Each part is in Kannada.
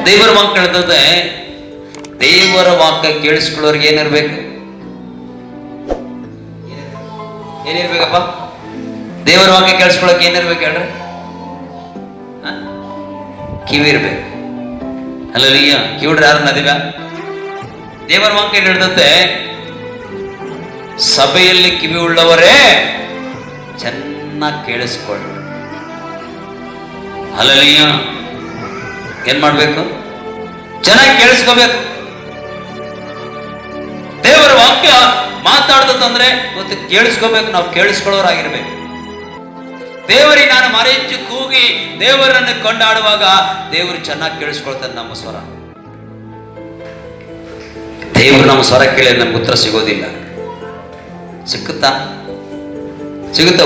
ದೇವರ ವಾಕ್ಯ ಹೇಳ್ತದೆ, ದೇವರ ವಾಕ್ಯ ಕೇಳಿಸ್ಕೊಳ್ಳೋರ್ಗೆ ಏನಿರ್ಬೇಕು? ಏನಿರ್ಬೇಕಪ್ಪ? ದೇವರ ವಾಕ್ಯ ಕೇಳಿಸ್ಕೊಳ್ಳೋಕೆ ಏನಿರ್ಬೇಕು ಹೇಳ್ರಿ? ಕಿವಿ ಇರ್ಬೇಕು. ಅಲ್ಲಲ್ಲಿಯ ಕಿವಿಡ್ರಿ ಯಾರು ನದಿವ? ದೇವರ ವಾಕ್ಯ ಹೇಳ್ತದೆ, ಸಭೆಯಲ್ಲಿ ಕಿವಿ ಉಳ್ಳವರೇ ಚೆನ್ನಾಗಿ ಕೇಳಿಸ್ಕೊಳ್ಳಿ. ಅಲ್ಲಲ್ಲಿಯ ಏನ್ ಮಾಡ್ಬೇಕು? ಚೆನ್ನಾಗಿ ಕೇಳಿಸ್ಕೋಬೇಕು. ದೇವರ ವಾಕ್ಯ ಮಾತಾಡ್ತಂದ್ರೆ ಇವತ್ತು ಕೇಳಿಸ್ಕೋಬೇಕು. ನಾವು ಕೇಳಿಸ್ಕೊಳ್ಳೋರಾಗಿರ್ಬೇಕು. ದೇವರಿಗೆ ನಾನು ಮರೆಯಚ್ಚು ಕೂಗಿ ದೇವರನ್ನು ಕೊಂಡಾಡುವಾಗ ದೇವರು ಚೆನ್ನಾಗಿ ಕೇಳಿಸ್ಕೊಳ್ತಾನೆ ನಮ್ಮ ಸ್ವರ. ದೇವರು ನಮ್ಮ ಸ್ವರ ಕೇಳಿ ನಮ್ಗೆ ಉತ್ತರ ಸಿಗೋದಿಲ್ಲ. ಸಿಕ್ಕುತ್ತಾ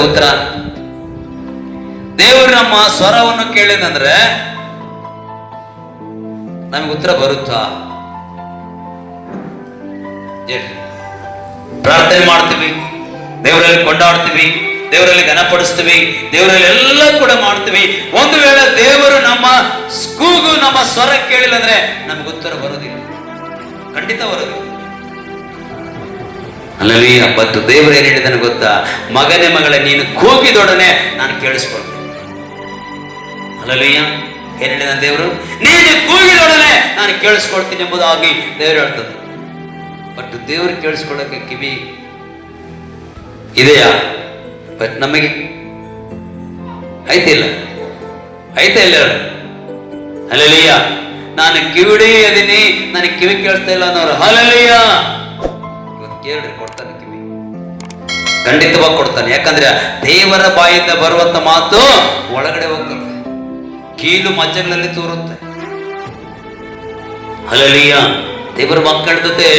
ಉತ್ತರ? ದೇವರು ನಮ್ಮ ಸ್ವರವನ್ನು ಕೇಳಿದಂದ್ರೆ ನಮ್ಗೆ ಉತ್ತರ ಬರುತ್ತಾ? ಪ್ರಾರ್ಥನೆ ಮಾಡ್ತೀವಿ, ದೇವರಲ್ಲಿ ಕೊಂಡಾಡ್ತೀವಿ, ದೇವರಲ್ಲಿ ಘನಪಡಿಸ್ತೀವಿ, ದೇವರಲ್ಲಿ ಎಲ್ಲ ಕೂಡ ಮಾಡ್ತೀವಿ. ಒಂದು ವೇಳೆ ದೇವರು ನಮ್ಮ ಕೂಗು ನಮ್ಮ ಸ್ವರ ಕೇಳಿಲ್ಲ ಅಂದ್ರೆ ನಮ್ಗೆ ಉತ್ತರ ಬರೋದಿಲ್ಲ, ಖಂಡಿತ ಬರೋದಿಲ್ಲ. ಅಲ್ಲಲ್ಲಿ ಬತ್ತು ದೇವರು ಏನ್ ಹೇಳಿದಾನೆ ಗೊತ್ತಾ? ಮಗನೇ ಮಗಳೇ, ನೀನು ಕೂಗಿದೊಡನೆ ನಾನು ಕೇಳಿಸ್ಕೊಳ್ತೇನೆ. ಅಲ್ಲಲ್ಲಿಯ ಏನ್ ಹೇಳಿದ ದೇವರು? ನೀನು ಕೂಗಿದೊಡನೆ ನಾನು ಕೇಳಿಸ್ಕೊಳ್ತೀನಿ ಎಂಬುದಾಗಿ ದೇವರು ಹೇಳ್ತದೆ. ಬಟ್ ದೇವರು ಕೇಳಿಸ್ಕೊಳ್ಳೋಕೆ ಕಿವಿ ಇದೆಯಾ? ಬಟ್ ನಮಗೆ ಐತಿಲ್ಲ, ಐತೆ ಇಲ್ಲ ಹೇಳಿ. ಹಲ್ಲೆಲೂಯಾ. ನಾನು ಕಿವಿಡೇ ಅದೀನಿ, ನನಗೆ ಕಿವಿ ಕೇಳಿಸ್ತಾ ಇಲ್ಲ ಅನ್ನೋರು ಹಲ್ಲೆಲೂಯಾ. ಇವತ್ತು ಕೇಳ್ರಿ, ಕೊಡ್ತಾನೆ ಕಿವಿ, ಖಂಡಿತವಾಗಿ ಕೊಡ್ತಾನೆ. ಯಾಕಂದ್ರೆ ದೇವರ ಬಾಯಿಂದ ಬರುವಂತ ಮಾತು ಒಳಗಡೆ ಹೋಗ್ತದೆ, ಕೀಲು ಮಜ್ಜಗಳಲ್ಲಿ ತೂರುತ್ತೆ. ಹಲ್ಲೆಲೂಯಾ. ದೇವರ ಮಕ್ಕಳ ಜೊತೆ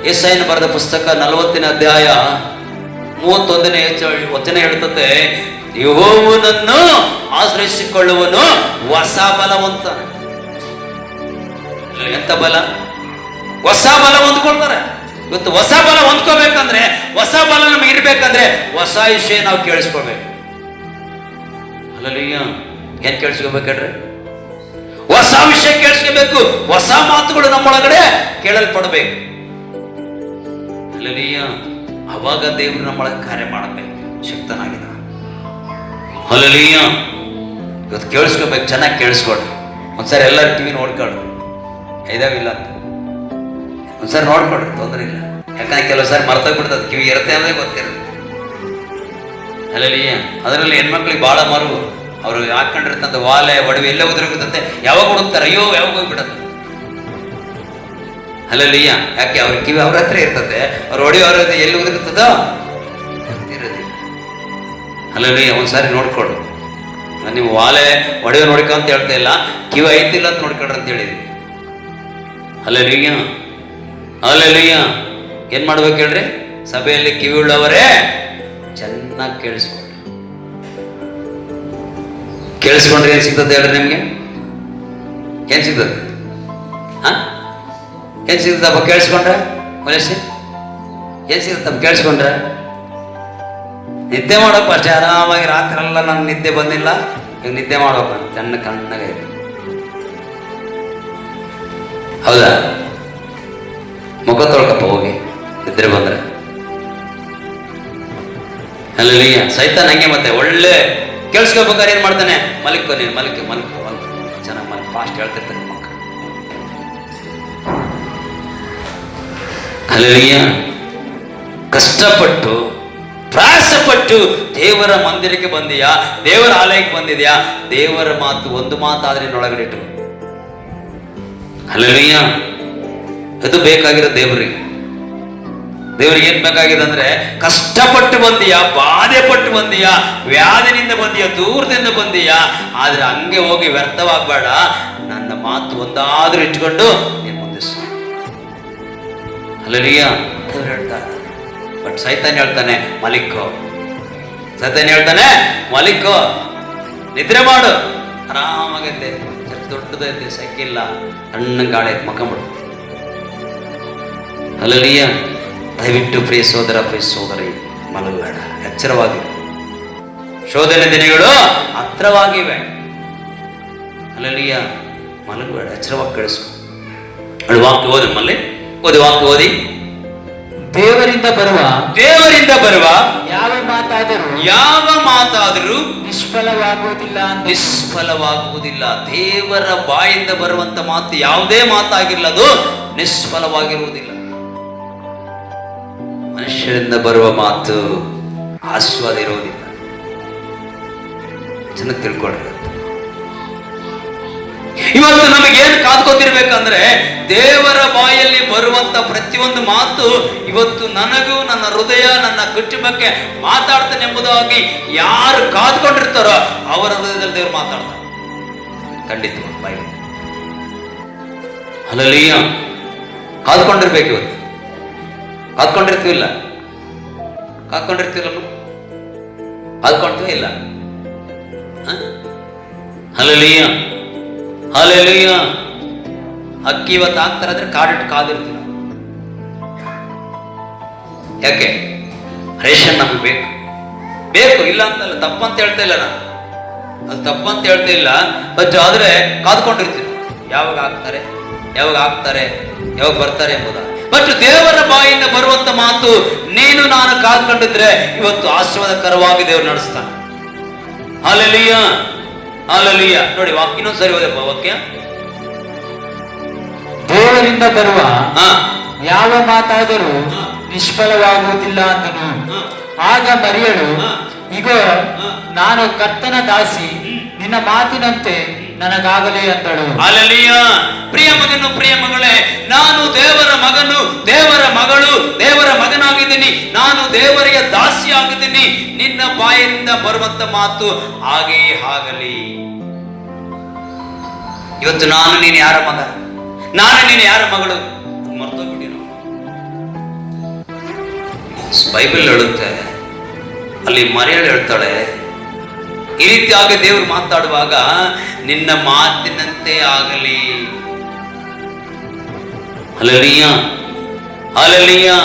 ಯೆಶಾಯನ ಬರೆದ ಪುಸ್ತಕ 40ನೇ ಅಧ್ಯಾಯ 31ನೇ ವಚನ ಹೇಳ್ತದೆ, ಯೆಹೋವನನ್ನು ಆಶ್ರಯಿಸಿಕೊಳ್ಳುವನು ಹೊಸ ಬಲವಂತ. ಎಂತ ಬಲ? ಹೊಸ ಬಲ ಹೊಂದ್ಕೊಳ್ತಾರೆ. ಇವತ್ತು ಹೊಸ ಬಲ ಹೊಂದ್ಕೋಬೇಕಂದ್ರೆ, ಹೊಸ ಬಲ ನಮಗೆ ಇರ್ಬೇಕಂದ್ರೆ ಹೊಸ ವಿಷಯ ನಾವು ಕೇಳಿಸ್ಕೊಳ್ಬೇಕು. ಅಲ್ಲಲ್ಲಿಯ ಏನ್ ಕೇಳಿಸ್ಕೋಬೇಕಂದ್ರೆ ಹೊಸ ವಿಷಯ ಕೇಳಿಸ್ಕೋಬೇಕು. ಹೊಸ ಮಾತುಗಳು ನಮ್ಮೊಳಗಡೆ ಕೇಳಲ್ಪಡಬೇಕು. ಅಲ್ಲಲ್ಲಿಯ ಅವಾಗ ದೇವರು ನಮ್ಮೊಳಗೆ ಕಾರ್ಯ ಮಾಡಬೇಕು, ಶಕ್ತನಾಗಿದ್ದ. ಅಲ್ಲಲ್ಲಿಯ ಇವತ್ತು ಕೇಳಿಸ್ಕೋಬೇಕು, ಚೆನ್ನಾಗಿ ಕೇಳಿಸ್ಕೊಡ್ರಿ. ಒಂದ್ಸರಿ ಎಲ್ಲರ ಕಿವಿ ನೋಡ್ಕೊಳ್ರಿ, ಇದಾವಿಲ್ಲ ಅಂತ ಒಂದ್ಸರಿ ನೋಡ್ಕೊಡ್ರಿ, ತೊಂದರೆ ಇಲ್ಲ. ಯಾಕಂದ್ರೆ ಕೆಲವು ಸಾರಿ ಮರ್ತೋಗ್ಬಿಡ್ತದೆ, ಕಿವಿ ಇರುತ್ತೆ ಅಂದ್ರೆ ಗೊತ್ತಿರುತ್ತೆ. ಅಲ್ಲಲ್ಲಿಯ ಅದರಲ್ಲಿ ಹೆಣ್ಮಕ್ಳಿಗೆ ಬಹಳ ಮರುವು. ಅವರು ಹಾಕೊಂಡಿರ್ತಂತ ವಾಲೆ ಒಡವೆ ಎಲ್ಲ ಉದುರಿಬಿಡ್ತಂತೆ. ಯಾವಾಗ ಹುಡುಕ್ತಾರೆ? ಅಯ್ಯೋ ಯಾವಾಗ ಹೋಗ್ಬಿಡತ್ತೆ. ಅಲ್ಲಲ್ಲಿಯ ಯಾಕೆ ಅವ್ರ ಕಿವಿ ಅವ್ರ ಹತ್ರ ಇರ್ತದೆ, ಅವ್ರ ಒಡವೆ ಅವ್ರ ಎಲ್ಲಿ ಉದುರುತ್ತದೋ ಗೊತ್ತಿರೋದಿಲ್ಲ. ಅಲ್ಲಲ್ಲಿಯ ಒಂದ್ಸಾರಿ ನೋಡ್ಕೊಡು. ನೀವು ವಾಲೆ ಒಡವೆ ನೋಡ್ಕೊ ಅಂತ ಹೇಳ್ತಾ ಇಲ್ಲ, ಕಿವಿ ಐತಿಲ್ಲ ಅಂತ ನೋಡ್ಕೊಡ್ರಿ ಅಂತ ಹೇಳಿದೀನಿ. ಅಲ್ಲಲ್ಲಿಯ ಅಲ್ಲಲ್ಲಿಯ ಏನ್ ಮಾಡ್ಬೇಕು ಹೇಳ್ರಿ? ಸಭೆಯಲ್ಲಿ ಕಿವಿ ಉಳ್ಳವರೇ ಚೆನ್ನಾಗಿ ಕೇಳಿಸ್ಕೊಡ್ರಿ. ಕೇಳಿಸ್ಕೊಂಡ್ರೆ ಏನ್ ಸಿಗ್ತದೆ ಹೇಳ್ರಿ? ನಿಮ್ಗೆ ಏನ್ ಸಿಗ್ತದೆ? ಏನ್ ಸಿಗ್ತದಪ್ಪ ಕೇಳಿಸ್ಕೊಂಡ್ರೆ? ಮಲೇಶ್ ಏನ್ ಸಿಗ್ತಪ್ಪ ಕೇಳಿಸ್ಕೊಂಡ್ರೆ? ನಿದ್ದೆ ಮಾಡೋಪ್ಪ ಅಷ್ಟೇ ಆರಾಮಾಗಿ. ರಾತ್ರಿ ಎಲ್ಲ ನನ್ಗೆ ನಿದ್ದೆ ಬಂದಿಲ್ಲ, ಈಗ ನಿದ್ದೆ ಮಾಡೋಪ್ಪ ಚೆನ್ನ ಕಣ್ಣಾಗೈತೆ. ಹೌದಾ? ಮುಖ ತೊಳ್ಕಪ್ಪ ಹೋಗಿ, ನಿದ್ರೆ ಬಂದ್ರೆ. ಅಲ್ಲಿ ಸೈತಾನ್ ಹಂಗೆ ಮತ್ತೆ ಒಳ್ಳೆ ಕೇಳಿಸ್ಕೋಬೇಕಾದ್ರೆ ಏನ್ ಮಾಡ್ತಾನೆ? ಮಲಿಕೋ ನೀನು, ಮಲಿಕ ಚೆನ್ನಾಗಿ ಮಲಿಕ, ಫಾಸ್ಟ್ ಹೇಳ್ತಿರ್ತಾನೆ ಮಕ್ಕ. ಅಲ್ಲಿಯ ಕಷ್ಟಪಟ್ಟು ಪ್ರಯಾಸಪಟ್ಟು ದೇವರ ಮಂದಿರಕ್ಕೆ ಬಂದಿಯಾ, ದೇವರ ಆಲಯಕ್ಕೆ ಬಂದಿದ್ಯಾ, ದೇವರ ಮಾತು ಒಂದು ಮಾತಾದ್ರೆ ಒಳಗಡೆ ಇಟ್ಟು. ಅಲ್ಲಿಯ ಅದು ಬೇಕಾಗಿರೋ ದೇವರಿಗೆ. ದೇವರಿಗೆ ಏನ್ ಬೇಕಾಗಿದೆ ಅಂದ್ರೆ, ಕಷ್ಟಪಟ್ಟು ಬಂದೀಯಾ, ಬಾಧೆ ಪಟ್ಟು ಬಂದೀಯಾ, ವ್ಯಾಧಿನಿಂದ ಬಂದೀಯಾ, ದೂರದಿಂದ ಬಂದೀಯಾ, ಆದ್ರೆ ಹಂಗೆ ಹೋಗಿ ವ್ಯರ್ಥವಾಗಬೇಡ. ನನ್ನ ಮಾತು ಒಂದಾದ್ರೂ ಇಟ್ಕೊಂಡು ನೀನು ಮುಂದಿಸು. ಅಲ್ಲಲ್ಲಿಯ ದೇವರು ಹೇಳ್ತಾನೆ. ಬಟ್ ಸೈತಾನ್ ಹೇಳ್ತಾನೆ ಮಲಿಕೋ. ಸೈತಾನ್ ಹೇಳ್ತಾನೆ ಮಲಿಕೋ, ನಿದ್ರೆ ಮಾಡು, ಆರಾಮಾಗೈತೆ, ದೊಡ್ಡದೈತೆ, ಸೈಕಿಲ್ಲ, ಸಣ್ಣ ಗಾಳಿ ಐತೆ, ಮಕ್ಕಂಬಿಡು. ಅಲ್ಲಲ್ಲಿಯ ದಯವಿಟ್ಟು ಪ್ರಿಯ ಸೋದರ, ಪ್ರಿಯ ಸೋದರಿ, ಮಲಗಬೇಡ, ಎಚ್ಚರವಾಗಿ. ಶೋಧನೆ ದಿನಗಳು ಹತ್ರವಾಗಿವೆ. ಅಲ್ಲಲ್ಲಿಯ ಮಲಗಬೇಡ, ಎಚ್ಚರವಾಗಿ ಕೇಳಿಸ್ಕೊ. ಅದು ವಾಕ್ಯ ಓದಿ ಮಲ್ಲಿ, ವಾಕ್ಯ ಓದಿ. ದೇವರಿಂದ ಬರುವ ಯಾವ ಮಾತಾದರೂ ನಿಷ್ಫಲವಾಗುವುದಿಲ್ಲ. ದೇವರ ಬಾಯಿಂದ ಬರುವಂತ ಮಾತು ಯಾವುದೇ ಮಾತಾಗಿರಲ್ಲ, ಅದು ನಿಷ್ಫಲವಾಗಿರುವುದಿಲ್ಲ. ಮನುಷ್ಯರಿಂದ ಬರುವ ಮಾತು ಆಶೀರ್ವಾದ ಇರುವುದಿಲ್ಲ. ಚೆನ್ನಾಗಿ ತಿಳ್ಕೊಳ್ರಿ. ಇವತ್ತು ನಮಗೇನು ಕಾದ್ಕೋತಿರ್ಬೇಕಂದ್ರೆ, ದೇವರ ಬಾಯಲ್ಲಿ ಬರುವಂತ ಪ್ರತಿಯೊಂದು ಮಾತು ಇವತ್ತು ನನಗೂ ನನ್ನ ಹೃದಯ ನನ್ನ ಕುಟುಂಬಕ್ಕೆ ಮಾತಾಡ್ತಾನೆ ಎಂಬುದಾಗಿ ಯಾರು ಕಾದ್ಕೊಂಡಿರ್ತಾರೋ ಅವರ ಹೃದಯದಲ್ಲಿ ದೇವರು ಮಾತಾಡ್ತಾರೆ. ಖಂಡಿತ ಬಾಯಿ ಹಲ್ಲೆಲೂಯಾ. ಕಾದ್ಕೊಂಡಿರ್ಬೇಕು. ಇವತ್ತು ಕಾದ್ಕೊಂಡಿರ್ತೀವಿಲ್ಲ, ಕಾದ್ಕೊಂಡಿರ್ತೀವಲ್ಲ, ಕಾದ್ಕೊಳ್ತೀವ ಇಲ್ಲ. Hallelujah, hallelujah. ಅಕ್ಕಿ ಇವತ್ತು ಹಾಕ್ತಾರಾದ್ರೆ ಕಾಡಿಟ್ಟು ಕಾದಿರ್ತೀರ. ಯಾಕೆ? ರೇಷನ್ ನಮಗೆ ಬೇಕು ಇಲ್ಲ ಅಂತಲ್ಲ, ತಪ್ಪಂತ ಹೇಳ್ತಾ ಇಲ್ಲ ನಾನು, ಅದು ತಪ್ಪಂತ ಹೇಳ್ತಾ ಇಲ್ಲ. ಬಟ್ ಆದ್ರೆ ಕಾದ್ಕೊಂಡಿರ್ತೀವಿ, ಯಾವಾಗ ಹಾಕ್ತಾರೆ, ಯಾವಾಗ ಬರ್ತಾರೆ ಎಂಬುದ. ಬಟ್ ದೇವರ ಬಾಯಿಂದ ಬರುವಂತ ಮಾತು ನೀನು ನಾನು ಕಾದ್ಕೊಂಡಿದ್ರೆ ಇವತ್ತು ಆಶೀರ್ವಾದಕರವಾಗಿ ದೇವರು ನಡೆಸ್ತಾನೆ. Hallelujah, hallelujah. ನೋಡಿ ವಾಕ್ಯ ಇನ್ನೊಂದು ಸರಿ ಓದಪ್ಪ ವಾಕ್ಯ. ದೇವರಿಂದ ಬರುವ ಯಾವ ಮಾತಾದರೂ ನಿಷ್ಫಲವಾಗುವುದಿಲ್ಲ ಅಂದನು. ಆಗ ಮರಿಯಳು, ಇಗೋ ನಾನು ಕರ್ತನ ದಾಸಿ, ನಿನ್ನ ಮಾತಿನಂತೆ ನನಗಾಗಲೇ ಅಂದಳು. ಹಲ್ಲೆಲೂಯಾ. ಪ್ರಿಯ ಮಗನು, ಪ್ರಿಯ ಮಗಳೇ, ನಾನು ದೇವರ ಮಗನು, ದೇವರ ಮಗಳು, ದೇವರ ಮಗನಾಗಿದ್ದೀನಿ. ನಾನು ದೇವರಿಗೆ ದಾಸಿ ಆಗಿದ್ದೀನಿ. ನಿನ್ನ ಬಾಯಿಂದ ಬರುವಂತ ಮಾತು ಹಾಗೇ ಆಗಲಿ. ಇವತ್ತು ನಾನು ನೀನು ಯಾರ ಮಗ, ನಾನು ನೀನು ಯಾರ ಮಗಳು ಮರ್ತೋಗ್ಬಿಡಿ. ಬೈಬಲ್ ಹೇಳುತ್ತೆ, ಅಲ್ಲಿ ಮರಿಯಳು ಹೇಳ್ತಾಳೆ, ಈ ರೀತಿಯಾಗಿ ದೇವರು ಮಾತಾಡುವಾಗ ನಿನ್ನ ಮಾತಿನಂತೆ ಆಗಲಿ. Hallelujah, hallelujah.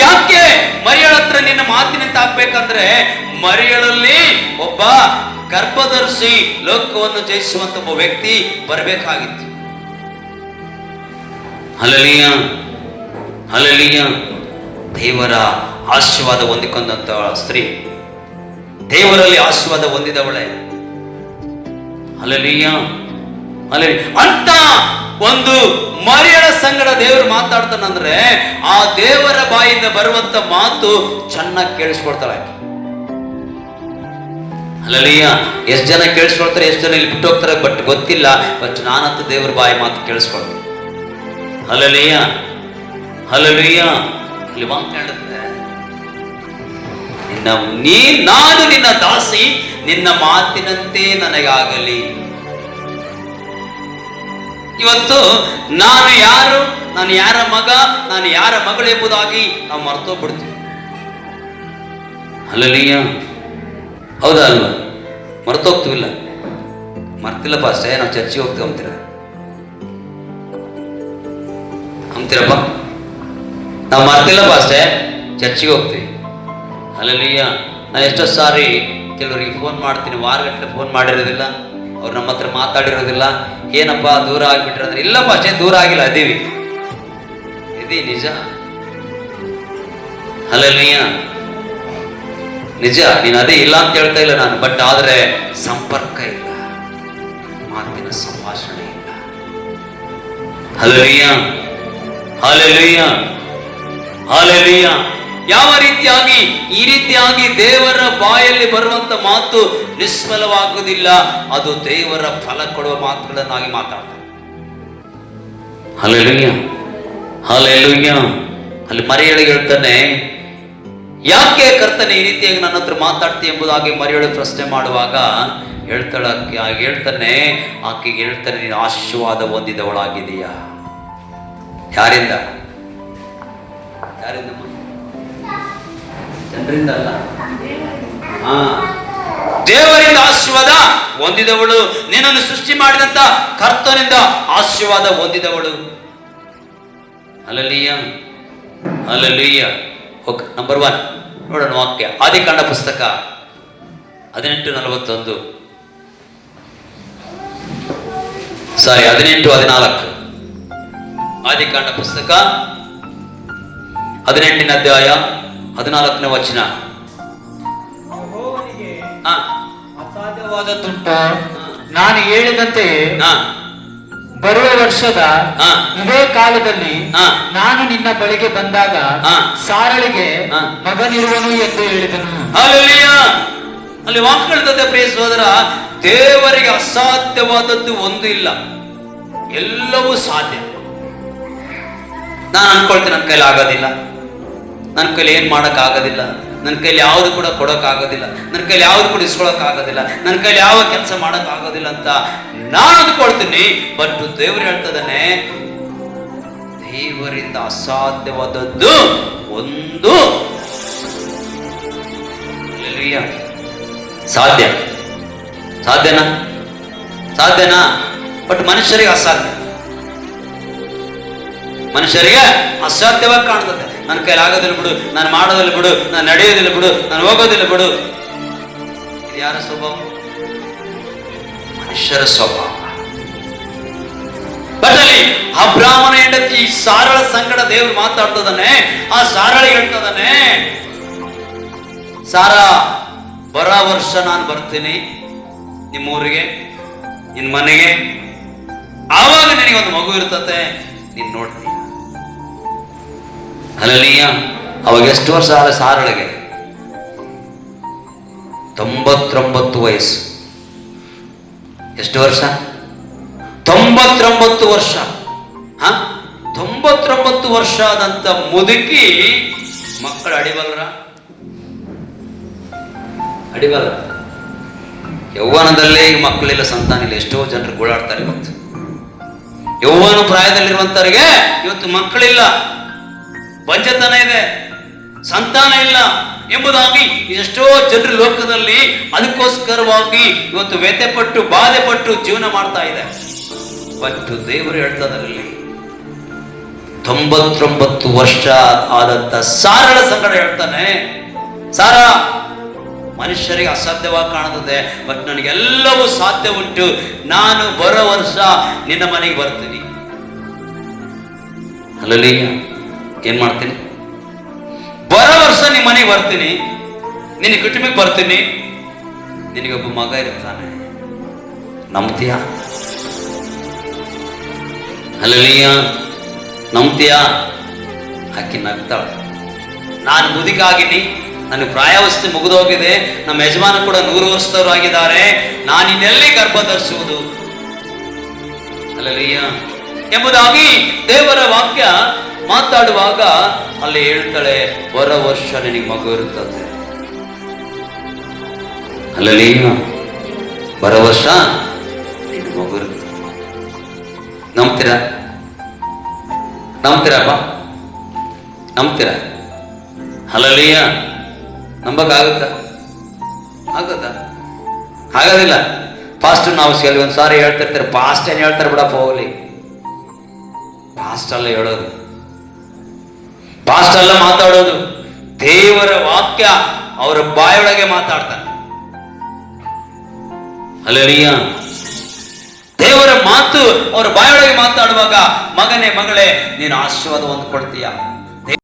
ಯಾಕೆ ಮರಿಯಳ ಹತ್ರ ನಿನ್ನ ಮಾತಿನಂತೆ ಆಗ್ಬೇಕಂದ್ರೆ, ಮರಿಯಳಲ್ಲಿ ಒಬ್ಬ ಗರ್ಭಧರಿಸಿ ಲೋಕವನ್ನು ಜಯಿಸುವಂತ ಒಬ್ಬ ವ್ಯಕ್ತಿ ಬರಬೇಕಾಗಿತ್ತು. Hallelujah, hallelujah. ದೇವರ ಆಶೀರ್ವಾದ ಹೊಂದಿಕೊಂಡಂತ ಸ್ತ್ರೀ, ದೇವರಲ್ಲಿ ಆಶೀರ್ವಾದ ಹೊಂದಿದವಳೆ. Hallelujah, hallelujah. ಅಂತ ಒಂದು ಮರಿಯಳ ಸಂಗಡ ದೇವರು ಮಾತಾಡ್ತಾನಂದ್ರೆ, ಆ ದೇವರ ಬಾಯಿಂದ ಬರುವಂತ ಮಾತು ಚೆನ್ನಾಗಿ ಕೇಳಿಸ್ಕೊಳ್ತಾಳೆ. ಹಲ್ಲೆಲೂಯಾ. ಎಷ್ಟು ಜನ ಕೇಳಿಸ್ಕೊಳ್ತಾರೆ, ಎಷ್ಟು ಜನ ಇಲ್ಲಿ ಬಿಟ್ಟು ಹೋಗ್ತಾರೆ ಬಟ್ ಗೊತ್ತಿಲ್ಲ. ಬಟ್ ನಾನಂತೂ ದೇವರ ಬಾಯಿ ಮಾತು ಕೇಳಿಸ್ಕೊಳ್ತೀನಿ. Hallelujah, hallelujah. ಇಲ್ಲಿ ವಾಕ್ಯ ಹೇಳುತ್ತೆ, ನಾನು ನಿನ್ನ ದಾಸಿ, ನಿನ್ನ ಮಾತಿನಂತೆ ನನಗಾಗಲಿ. ಇವತ್ತು ನಾನು ಯಾರು, ನಾನು ಯಾರ ಮಗ, ನಾನು ಯಾರ ಮಗಳು ಎಂಬುದಾಗಿ ನಾವು ಮರ್ತೋಗ್ಬಿಡ್ತೀವಿ. ಹಲ್ಲೆಲೂಯಾ. ಹೌದಾ ಅಲ್ವಾ? ಮರ್ತೋಗ್ತೀವಿಲ್ಲ? ಮರ್ತಿಲ್ಲಪ್ಪ ಅಷ್ಟೇ. ನಾವು ಚರ್ಚಿಗೆ ಹೋಗ್ತೀವಿ ಅಂತೀರಪ್ಪ, ನಾವು ಮರ್ತಿಲ್ಲಪ್ಪ ಅಷ್ಟೇ, ಚರ್ಚಿಗೆ ಹೋಗ್ತೀವಿ. ಹಲ್ಲೆಲೂಯಾ. ನಾನು ಎಷ್ಟೋ ಸಾರಿ ಕೆಲವರಿಗೆ ಫೋನ್ ಮಾಡ್ತೀನಿ, ವಾರಗಟ್ಟಲೆ ಫೋನ್ ಮಾಡಿರೋದಿಲ್ಲ, ಅವ್ರು ನಮ್ಮ ಹತ್ರ ಮಾತಾಡಿರೋದಿಲ್ಲ. ಏನಪ್ಪ ದೂರ ಆಗ್ಬಿಟ್ರೆ ಅಂದ್ರೆ, ಇಲ್ಲಪ್ಪ ಅಷ್ಟೇ ದೂರ ಆಗಿಲ್ಲ, ಇದೀವಿ ನಿಜ. ಹಲ್ಲೆಲೂಯಾ, ನಿಜ. ನೀನು ಅದೇ ಇಲ್ಲ ಅಂತ ಹೇಳ್ತಾ ಇಲ್ಲ ನಾನು, ಬಟ್ ಆದ್ರೆ ಸಂಪರ್ಕ ಇಲ್ಲ, ಮಾತಿನ ಸಂಭಾಷಣೆ ಇಲ್ಲ. Hallelujah, hallelujah, hallelujah. ಯಾವ ರೀತಿಯಾಗಿ, ಈ ರೀತಿಯಾಗಿ ದೇವರ ಬಾಯಲ್ಲಿ ಬರುವಂತ ಮಾತು ನಿಷ್ಫಲವಾಗುವುದಿಲ್ಲ, ಅದು ದೇವರ ಫಲ ಕೊಡುವ ಮಾತುಗಳನ್ನಾಗಿ ಮಾತಾಡ್ತಾರೆ. Hallelujah, hallelujah. ಅಲ್ಲಿ ಮರಿಯಳಿಗೆ ಹೇಳ್ತಾನೆ, ಯಾಕೆ ಕರ್ತನೆ ಈ ರೀತಿಯಾಗಿ ನನ್ನ ಹತ್ರ ಮಾತಾಡ್ತಿ ಎಂಬುದಾಗಿ ಮರಿಯಳು ಪ್ರಶ್ನೆ ಮಾಡುವಾಗ ಹೇಳ್ತಾನೆ, ಆಕೆಗೆ ಹೇಳ್ತಾನೆ, ನೀನು ಆಶೀರ್ವಾದ ಹೊಂದಿದವಳಾಗಿದೆಯಾ. ಯಾರಿಂದ? ಜನರಿಂದ ಅಲ್ಲ, ದೇವರಿಂದ ಆಶೀರ್ವಾದ ಹೊಂದಿದವಳು. ನಿನ್ನನ್ನು ಸೃಷ್ಟಿ ಮಾಡಿದಂತ ಕರ್ತನಿಂದ ಆಶೀರ್ವಾದ ಹೊಂದಿದವಳು. Hallelujah, hallelujah. ಓಕೆ, ನಂಬರ್ 1 ನೋಡೋಣ ವಾಕ್ಯ. ಆದಿಕಾಂಡ ಪುಸ್ತಕ 18:41. 18-14 ಆದಿಕಾಂಡ ಪುಸ್ತಕ 18ನೇ ಅಧ್ಯಾಯ 14ನೇ ವಚನ. ಯೆಹೋವನಿಗೆ ಹಾ ಅಸಾಧ್ಯವಾದದ್ದುಂಟು. ನಾನು ಹೇಳಿದಂತೆ ಹಾ ಬರುವ ವರ್ಷದ ಹಾ. ಇದೇ ಕಾಲದಲ್ಲಿ ಹಾ. ನಾನು ನಿನ್ನ ಬಳಿಗೆ ಬಂದಾಗ ಹಾ. ಸಾರಳಿಗೆ ಹಾ. ಮಗನಿರುವನು ಎಂದು ಹೇಳಿದನು. ಹಲ್ಲೆಲೂಯಾ. ಅಲ್ಲಿ ವಾಕ್ಯ ಹೇಳ್ತದೆ ಪ್ರಿಯ ಸಹೋದರ, ದೇವರಿಗೆ ಅಸಾಧ್ಯವಾದದ್ದು ಒಂದು ಇಲ್ಲ, ಎಲ್ಲವೂ ಸಾಧ್ಯ. ನಾನು ಅನ್ಕೊಳ್ತೀನಿ ನನ್ನ ಕೈಲಿ ಆಗೋದಿಲ್ಲ, ನನ್ನ ಕೈಲಿ ಏನ್ ಮಾಡಕ್ ಆಗೋದಿಲ್ಲ, ನನ್ನ ಕೈಲಿ ಯಾವುದು ಕೂಡ ಕೊಡಕ್ ಆಗೋದಿಲ್ಲ, ನನ್ನ ಕೈಲಿ ಯಾವುದು ಕೂಡ ಇಸ್ಕೊಳಕ್ ಆಗೋದಿಲ್ಲ, ನನ್ನ ಕೈಲಿ ಯಾವ ಕೆಲಸ ಮಾಡಕ್ ಆಗೋದಿಲ್ಲ ಅಂತ ನಾನು ಅಂದ್ಕೊಳ್ತೀನಿ. ಬಟ್ ದೇವರು ಹೇಳ್ತದಾನೆ, ದೇವರಿಂದ ಅಸಾಧ್ಯವಾದದ್ದು ಒಂದು ಹಲ್ಲೆಲೂಯಾ. ಸಾಧ್ಯ. ಸಾಧ್ಯನಾ? ಸಾಧ್ಯನಾ? ಬಟ್ ಮನುಷ್ಯರಿಗೆ ಅಸಾಧ್ಯ. ಮನುಷ್ಯರಿಗೆ ಅಸಾಧ್ಯವಾಗಿ ಕಾಣ್ತದೆ. ನನ್ನ ಕೈಲಿ ಆಗೋದಿಲ್ಲ ಬಿಡು, ನಾನು ಮಾಡೋದಿಲ್ಲ ಬಿಡು, ನಾನು ನಡೆಯೋದಿಲ್ಲ ಬಿಡು, ನಾನು ಹೋಗೋದಿಲ್ಲ ಬಿಡು. ಇದು ಯಾರ ಸ್ವಭಾವ? ಮನುಷ್ಯರ ಸ್ವಭಾವ. ಬಟ್ ಅಲ್ಲಿ ಅಬ್ರಾಮನ ಹೆಂಡತಿ ಸಾರಳ ಸಂಗಡ ದೇವರು ಮಾತಾಡ್ತದಾನೆ. ಆ ಸಾರಳ ಹೇಳ್ತದಾನೆ, ಸಾರಾ ಬರೋ ವರ್ಷ ನಾನು ಬರ್ತೀನಿ ನಿಮ್ಮೂರಿಗೆ, ನಿನ್ನ ಮನೆಗೆ, ಆವಾಗ ನಿನಗೆ ಒಂದು ಮಗು ಇರ್ತತೆ, ನೀನ್ ನೋಡ್ತೀನಿ. ಹಲ್ಲೆಲೂಯಾ. ಅವಾಗ ಎಷ್ಟು ವರ್ಷ ಆಗ ಸಾರಳಿಗೆ? 99 ವಯಸ್ಸು. ಎಷ್ಟು ವರ್ಷ? 99 ವರ್ಷ. 99 ವರ್ಷ ಆದಂತ ಮುದುಕಿ ಮಕ್ಕಳು ಅಡಿಬಲ್ರ? ಅಡಿಬಲ್ಲ. ಯೌವನದಲ್ಲೇ ಈಗ ಮಕ್ಕಳಿಲ್ಲ, ಸಂತಾನ ಇಲ್ಲ. ಎಷ್ಟೋ ಜನರು ಗೋಳಾಡ್ತಾರೆ ಇವತ್ತು. ಯೌವನ ಪ್ರಾಯದಲ್ಲಿರುವಂತವರಿಗೆ ಇವತ್ತು ಮಕ್ಕಳಿಲ್ಲ, ಬಂಜತನ ಇದೆ, ಸಂತಾನ ಇಲ್ಲ ಎಂಬುದಾಗಿ ಎಷ್ಟೋ ಜನರು ಲೋಕದಲ್ಲಿ ಅದಕ್ಕೋಸ್ಕರವಾಗಿ ಇವತ್ತು ವ್ಯಥೆ ಪಟ್ಟು ಬಾಧೆ ಪಟ್ಟು ಜೀವನ ಮಾಡ್ತಾ ಇದೆ. ಬಟ್ ದೇವರು ಹೇಳ್ತದಲ್ಲಿ 99 ವರ್ಷ ಆದಂತ ಸಾರಳ ಸಂಗಡ ಹೇಳ್ತಾನೆ, ಸಾರಾ ಮನುಷ್ಯರಿಗೆ ಅಸಾಧ್ಯವಾಗಿ ಕಾಣುತ್ತದೆ, ಬಟ್ ನನಗೆಲ್ಲವೂ ಸಾಧ್ಯ ಉಂಟು. ನಾನು ಬರೋ ವರ್ಷ ನಿನ್ನ ಮನೆಗೆ ಬರ್ತೀನಿ. ಹಲ್ಲೆಲೂಯಾ. ಏನ್ ಮಾಡ್ತೀನಿ? ಬರೋ ವರ್ಷ ನಿಮ್ಮ ಮನೆಗೆ ಬರ್ತೀನಿ, ನಿನ್ನ ಕುಟುಂಬಕ್ಕೆ ಬರ್ತೀನಿ, ನಿನಗೊಬ್ಬ ಮಗ ಇರ್ತಾನೆ. ನಂಬ್ತೀಯಾ? ಹಲ್ಲೆಲೂಯಾ. ನಂಬ್ತೀಯಾ? ಆಕಿ ನಗ್ತಾಳ. ನಾನು ಮುದುಕಾಗಿನಿ, ನನಗೆ ಪ್ರಾಯಾವಸ್ಥೆ ಮುಗಿದೋಗಿದೆ, ನಮ್ಮ ಯಜಮಾನ ಕೂಡ 100 ವರ್ಷದವರು ಆಗಿದ್ದಾರೆ, ನಾನು ಇನ್ನೆಲ್ಲಿ ಗರ್ಭ ಧರಿಸುವುದು? ಹಲ್ಲೆಲೂಯಾ ಎಂಬುದಾಗಿ ದೇವರ ವಾಕ್ಯ ಮಾತಾಡುವಾಗ ಅಲ್ಲಿ ಹೇಳ್ತಾಳೆ, ಬರೋ ವರ್ಷ ನಿನಗೆ ಮಗು ಇರುತ್ತದೆ. ಹಲ್ಲೆಲೂಯಾ. ಬರೋ ವರ್ಷ ನಿನಗೆ ಮಗು ಇರುತ್ತದೆ. ನಂಬ್ತೀರಾ? ನಂಬ್ತೀರಪ್ಪ? ನಂಬ್ತೀರಾ? ಹಲ್ಲೆಲೂಯಾ. ನಂಬಕ್ಕಾಗುತ್ತಾ? ಆಗುತ್ತಾ? ಆಗೋದಿಲ್ಲ. ಫಾಸ್ಟ್ ನಾವು ಕೆಲವೊಂದು ಸಾರಿ ಹೇಳ್ತಿರ್ತಾರೆ, ಫಾಸ್ಟ್ ಏನು ಹೇಳ್ತಾರೆ ಬಿಡಪ್ಪ, ಹೋಗ್ಲಿ. ಫಾಸ್ಟ್ ಅಲ್ಲ ಹೇಳೋದು, ಫಾಸ್ಟ್ ಅಲ್ಲ ಮಾತಾಡೋದು. ದೇವರ ವಾಕ್ಯ ಅವರ ಬಾಯೊಳಗೆ ಮಾತಾಡ್ತಾನೆ. ಹಲ್ಲೆಲೂಯಾ. ದೇವರ ಮಾತು ಅವರ ಬಾಯೊಳಗೆ ಮಾತಾಡುವಾಗ, ಮಗನೇ ಮಗಳೇ ನೀನು ಆಶೀರ್ವಾದ ಹೊಂದ್ಕೊಳ್ತೀಯ.